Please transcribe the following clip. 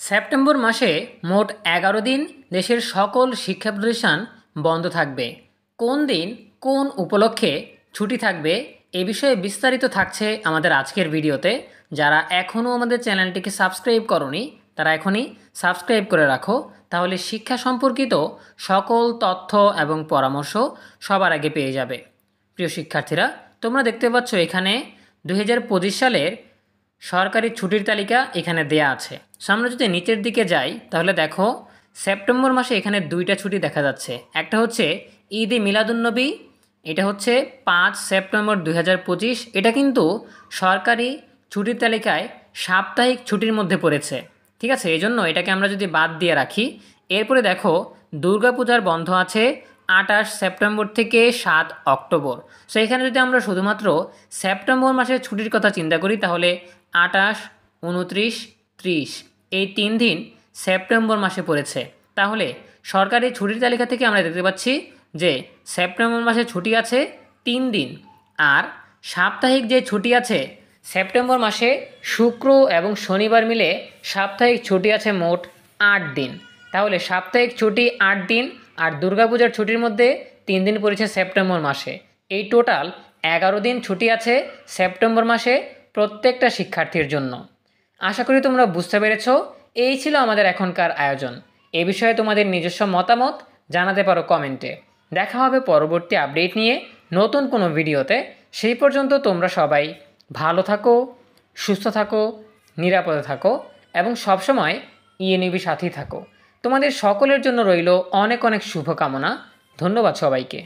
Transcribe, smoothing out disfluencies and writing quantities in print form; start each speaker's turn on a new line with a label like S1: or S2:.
S1: September মাসে মোট 11 দিন দেশের সকল শিক্ষা প্রতিষ্ঠান বন্ধ থাকবে। কোন দিন কোন উপলক্ষে ছুটি থাকবে এ বিষয়ে বিস্তারিত থাকছে আমাদের আজকের ভিডিওতে। যারা এখনও আমাদের চ্যানেলটিকে সাবস্ক্রাইব করনি তারা এখনই সাবস্ক্রাইব করে রাখো, তাহলে শিক্ষা সম্পর্কিত সকল তথ্য এবং পরামর্শ সবার আগে পেয়ে যাবে। প্রিয় শিক্ষার্থীরা, তোমরা দেখতে পাচ্ছ এখানে 2025 সালের সরকারি ছুটির তালিকা এখানে দেয়া আছে। আমরা যদি নিচের দিকে যাই তাহলে দেখো সেপ্টেম্বর মাসে এখানে দুইটা ছুটি দেখা যাচ্ছে। একটা হচ্ছে ঈদে মিলাদুন্নবী, এটা হচ্ছে 5 সেপ্টেম্বর 2025। এটা কিন্তু সরকারি ছুটির তালিকায় সাপ্তাহিক ছুটির মধ্যে পড়েছে, ঠিক আছে? এই জন্য এটাকে আমরা যদি বাদ দিয়ে রাখি। এরপরে দেখো দুর্গাপূজার বন্ধ আছে 28 সেপ্টেম্বর থেকে 7 অক্টোবর। সো এখানে যদি আমরা শুধুমাত্র সেপ্টেম্বর মাসের ছুটির কথা চিন্তা করি তাহলে 28, 29, 30 এই 3 দিন সেপ্টেম্বর মাসে পড়েছে। তাহলে সরকারি ছুটির তালিকা থেকে আমরা দেখতে পাচ্ছি যে সেপ্টেম্বর মাসে ছুটি আছে 3 দিন, আর সাপ্তাহিক যে ছুটি আছে সেপ্টেম্বর মাসে শুক্র এবং শনিবার মিলে সাপ্তাহিক ছুটি আছে মোট 8 দিন। তাহলে সাপ্তাহিক ছুটি 8 দিন আর দুর্গাপূজার ছুটির মধ্যে 3 দিন পড়েছে সেপ্টেম্বর মাসে। এই টোটাল 11 দিন ছুটি আছে সেপ্টেম্বর মাসে প্রত্যেকটা শিক্ষার্থীর জন্য। আশা করি তোমরা বুঝতে পেরেছ। এই ছিল আমাদের এখনকার আয়োজন। এ বিষয়ে তোমাদের নিজস্ব মতামত জানাতে পারো কমেন্টে। দেখা হবে পরবর্তী আপডেট নিয়ে নতুন কোনো ভিডিওতে। সেই পর্যন্ত তোমরা সবাই ভালো থাকো, সুস্থ থাকো, নিরাপদে থাকো এবং সবসময় ইএনইবি সাথেই থাকো। তোমাদের সকলের জন্য রইল অনেক অনেক শুভকামনা। ধন্যবাদ সবাইকে।